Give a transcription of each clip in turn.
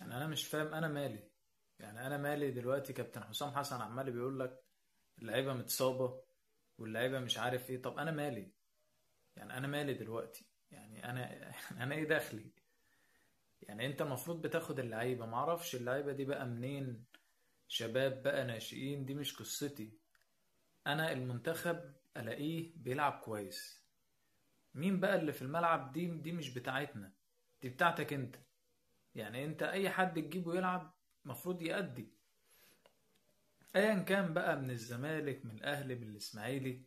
يعني انا مش فاهم، انا مالي؟ يعني انا مالي دلوقتي؟ كابتن حسام حسن عمال بيقول لك اللعيبه متصابه واللعيبه مش عارف ايه. طب انا مالي؟ يعني انا مالي دلوقتي؟ يعني انا انا ايه دخلي؟ يعني انت المفروض بتاخد اللعيبه، معرفش اللعيبه دي بقى منين، شباب بقى ناشئين، دي مش قصتي. انا المنتخب الاقيه بيلعب كويس، مين بقى اللي في الملعب؟ دي مش بتاعتنا، دي بتاعتك انت. يعني انت اي حد تجيبه يلعب مفروض يأدي، ايا كان بقى، من الزمالك، من الاهلي، من الاسماعيلي،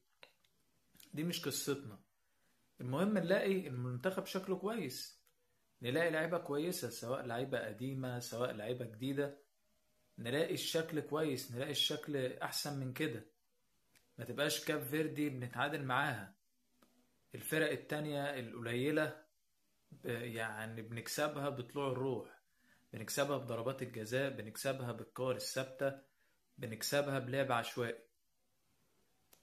دي مش قصتنا. المهم نلاقي المنتخب شكله كويس، نلاقي لعيبة كويسة، سواء لعيبة قديمة سواء لعيبة جديدة، نلاقي الشكل كويس، نلاقي الشكل احسن من كده. ما تبقاش كاب فيردي بنتعادل معاها، الفرق التانية القليلة يعني بنكسبها بطلوع الروح، بنكسبها بضربات الجزاء، بنكسبها بالكور الثابتة، بنكسبها بلعب عشوائي.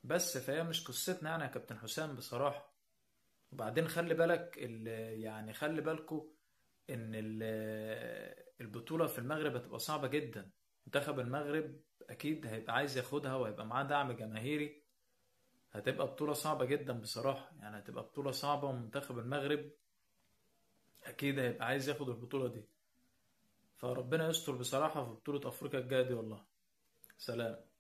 بس فهي مش قصتنا يعني يا كابتن حسام بصراحة. وبعدين خلي بالك يعني خلي بالكو ان البطولة في المغرب هتبقى صعبة جدا. منتخب المغرب اكيد هيبقى عايز ياخدها وهيبقى معاه دعم جماهيري، هتبقى بطولة صعبة جدا بصراحة، يعني هتبقى بطولة صعبة، ومنتخب المغرب اكيد هيبقى عايز ياخد البطولة دي. فربنا يستر بصراحة في بطولة افريقيا الجاية دي والله. سلام.